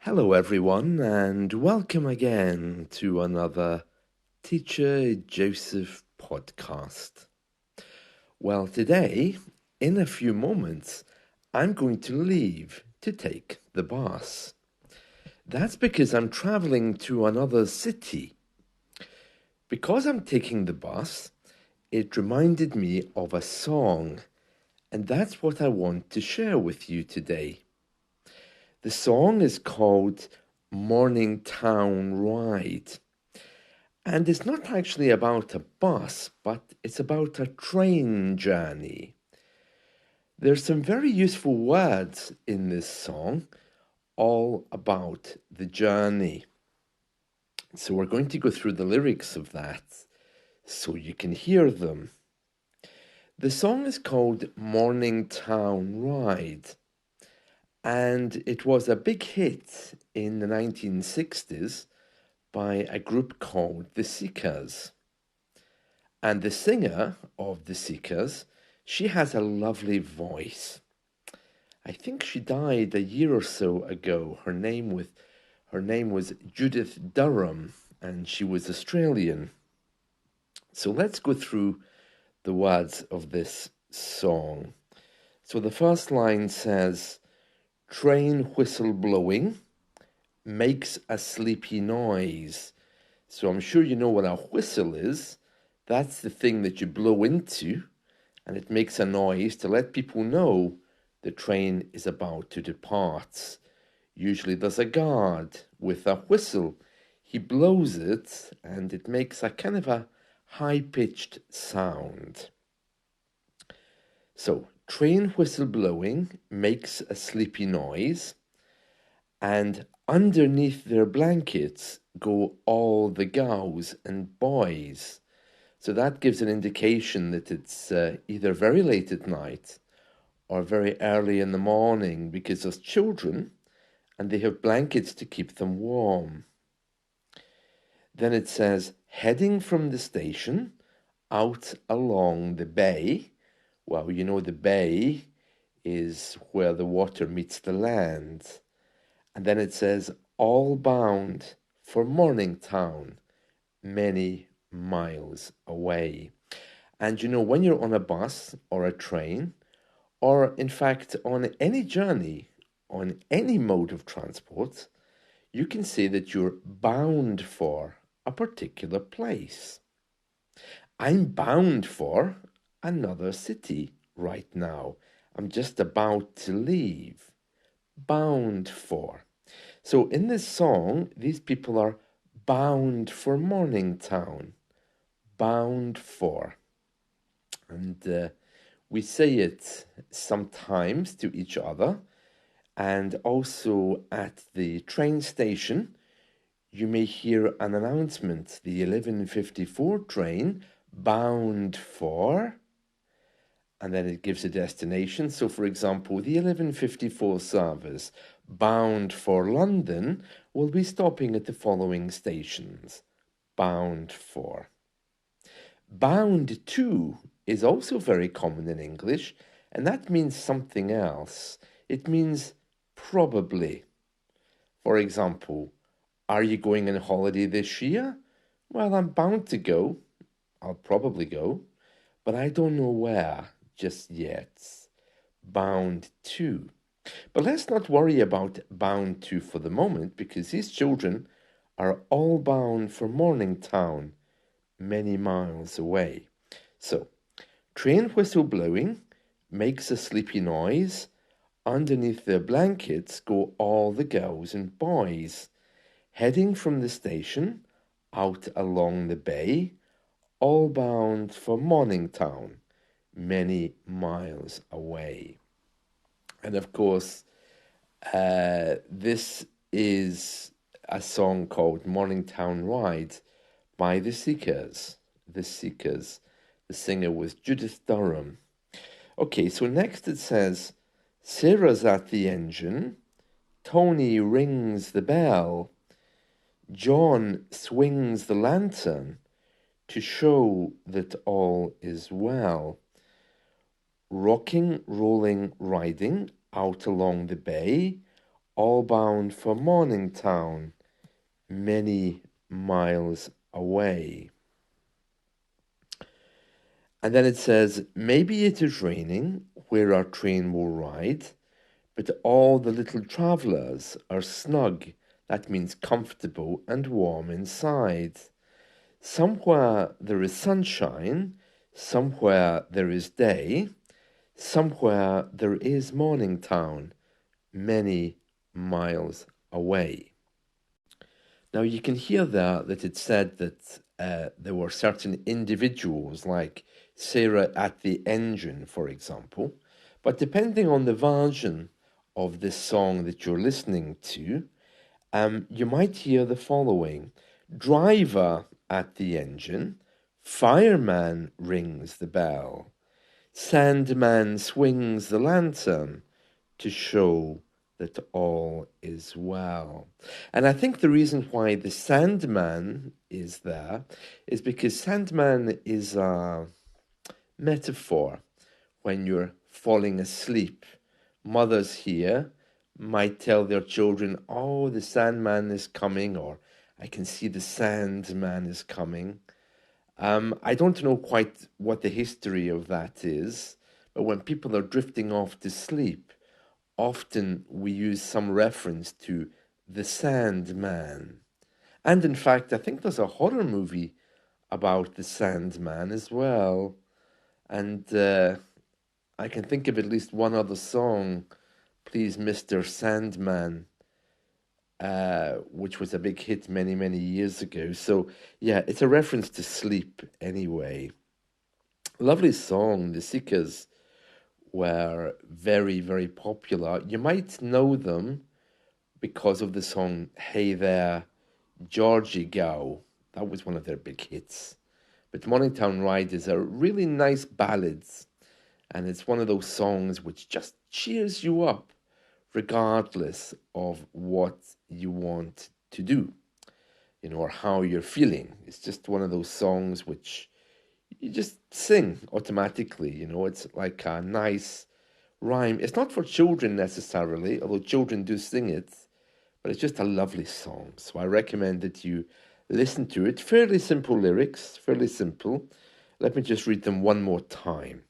Hello, everyone, and welcome again to another Teacher Joseph podcast. Well, today, in a few moments, I'm going to leave to take the bus. That's because I'm traveling to another city. Because I'm taking the bus, it reminded me of a song, and that's what I want to share with you today. The song is called Morningtown Ride. And it's not actually about a bus, but it's about a train journey. There's some very useful words in this song, all about the journey. So we're going to go through the lyrics of that so you can hear them. The song is called Morningtown Ride, and it was a big hit in the 1960s by a group called the Seekers. And the singer of the Seekers, she has a lovely voice. I think she died a year or so ago. Her name was Judith Durham, and she was Australian. So let's go through the words of this song. So the first line says, "Train whistle blowing makes a sleepy noise." So I'm sure you know what a whistle is. That's the thing that you blow into, and it makes a noise to let people know the train is about to depart. Usually there's a guard with a whistle. He blows it, and it makes a kind of a high-pitched sound. So, train whistle blowing makes a sleepy noise, and underneath their blankets go all the girls and boys. So that gives an indication that it's either very late at night or very early in the morning, because there's children and they have blankets to keep them warm. Then it says, heading from the station out along the bay. Well, you know, the bay is where the water meets the land. And then it says, all bound for Morningtown, many miles away. And you know, when you're on a bus or a train, or in fact on any journey, on any mode of transport, you can say that you're bound for a particular place. I'm bound for another city right now. I'm just about to leave. Bound for. So in this song, these people are bound for Morningtown. Bound for. And we say it sometimes to each other, and also at the train station, you may hear an announcement, the 11:54 train bound for, and then it gives a destination. So, for example, the 11:54 service bound for London will be stopping at the following stations. Bound for. Bound to is also very common in English, and that means something else. It means probably. For example, are you going on holiday this year? Well, I'm bound to go. I'll probably go, but I don't know where just yet. Bound to. But let's not worry about bound to for the moment, because these children are all bound for Morningtown, many miles away. So, train whistle blowing makes a sleepy noise. Underneath their blankets go all the girls and boys, heading from the station out along the bay, all bound for Morningtown, many miles away. And of course, this is a song called Morningtown Ride by the Seekers. The Seekers. The singer was Judith Durham. Okay, so next it says, Sarah's at the engine, Tony rings the bell, John swings the lantern to show that all is well. Rocking, rolling, riding out along the bay, all bound for Morningtown, many miles away. And then it says, maybe it is raining where our train will ride, but all the little travellers are snug. That means comfortable and warm inside. Somewhere there is sunshine, somewhere there is day, somewhere there is Morningtown, many miles away. Now you can hear there that it said that there were certain individuals, like Sarah at the engine, for example, but depending on the version of this song that you're listening to, you might hear the following: driver at the engine, fireman rings the bell, sandman swings the lantern to show that all is well. And I think the reason why the Sandman is there is because Sandman is a metaphor when you're falling asleep. Mothers here might tell their children, oh, the Sandman is coming, or I can see the Sandman is coming. I don't know quite what the history of that is, but when people are drifting off to sleep, often we use some reference to the Sandman. And in fact, I think there's a horror movie about the Sandman as well. And I can think of at least one other song, Please Mr. Sandman, which was a big hit many, many years ago. So, yeah, it's a reference to sleep anyway. Lovely song. The Seekers were very, very popular. You might know them because of the song Hey There, Georgie Gow. That was one of their big hits. But Morningtown Ride is a really nice ballad, and it's one of those songs which just cheers you up regardless of what you want to do, or how you're feeling. It's just one of those songs which you just sing automatically, it's like a nice rhyme. It's not for children necessarily, although children do sing it, but it's just a lovely song. So I recommend that you listen to it. Fairly simple lyrics, fairly simple. Let me just read them one more time.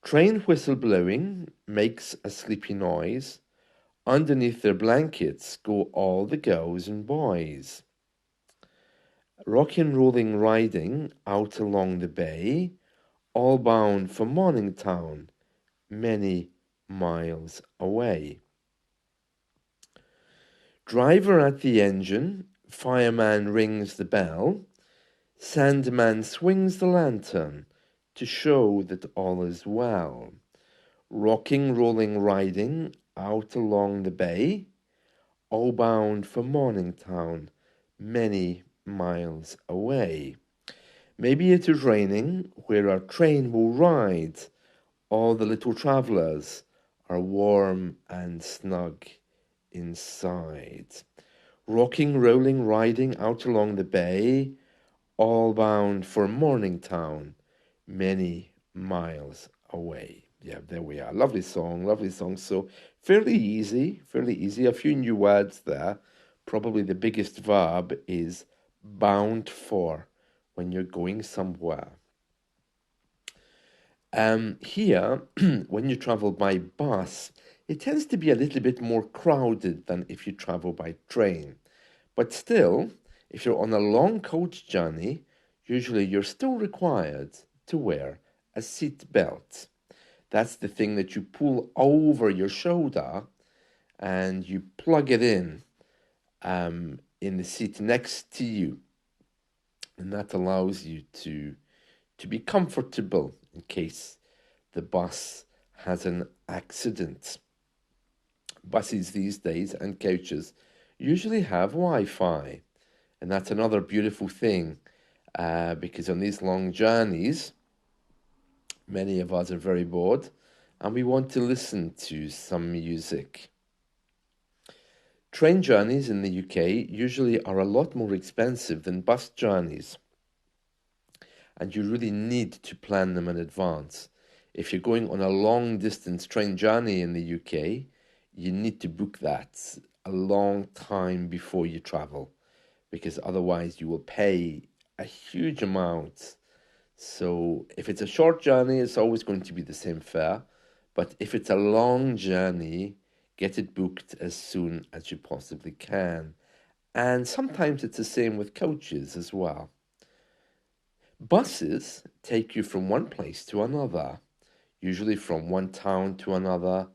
Train whistle blowing makes a sleepy noise. Underneath their blankets go all the girls and boys. Rocking, rolling, riding out along the bay, all bound for Morningtown, many miles away. Driver at the engine, fireman rings the bell, sandman swings the lantern to show that all is well. Rocking, rolling, riding out along the bay, all bound for Morningtown, many miles away. Maybe it is raining where our train will ride. All the little travellers are warm and snug inside. Rocking, rolling, riding out along the bay, all bound for Morningtown, many miles away. Yeah, there we are. Lovely song, lovely song. So fairly easy, fairly easy. A few new words there. Probably the biggest verb is bound for when you're going somewhere. Here, when you travel by bus, it tends to be a little bit more crowded than if you travel by train. But still, if you're on a long coach journey, usually you're still required to wear a seat belt. That's the thing that you pull over your shoulder and you plug it in the seat next to you. And that allows you to be comfortable in case the bus has an accident. Buses these days and coaches usually have Wi-Fi, and that's another beautiful thing because on these long journeys, many of us are very bored and we want to listen to some music. Train journeys in the UK usually are a lot more expensive than bus journeys, and you really need to plan them in advance. If you're going on a long distance train journey in the UK, you need to book that a long time before you travel, because otherwise you will pay a huge amount. So if it's a short journey, it's always going to be the same fare. But if it's a long journey, get it booked as soon as you possibly can. And sometimes it's the same with coaches as well. Buses take you from one place to another, usually from one town to another,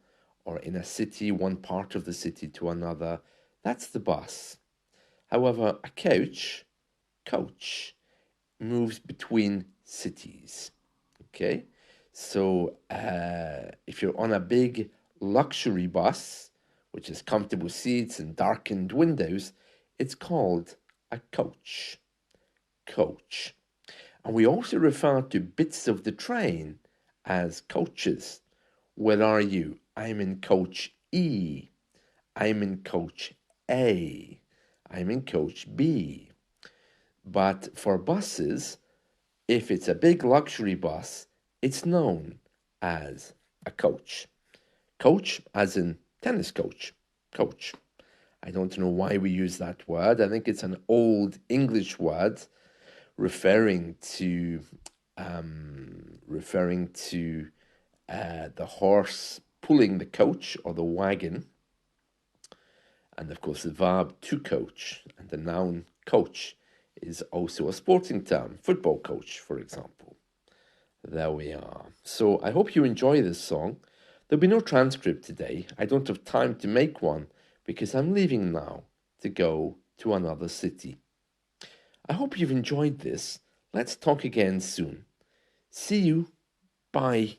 or in a city, one part of the city to another. That's the bus. However, a coach, moves between cities. Okay, so if you're on a big luxury bus, which has comfortable seats and darkened windows, it's called a coach. Coach. And we also refer to bits of the train as coaches. Where are you? I'm in coach E. I'm in coach A. I'm in coach B. But for buses, if it's a big luxury bus, it's known as a coach. Coach, as in tennis coach. Coach. I don't know why we use that word. I think it's an old English word referring to the horse pulling the coach or the wagon, and of course the verb to coach, and the noun coach is also a sporting term, football coach, for example. There we are. So I hope you enjoy this song. There'll be no transcript today. I don't have time to make one because I'm leaving now to go to another city. I hope you've enjoyed this. Let's talk again soon. See you. Bye.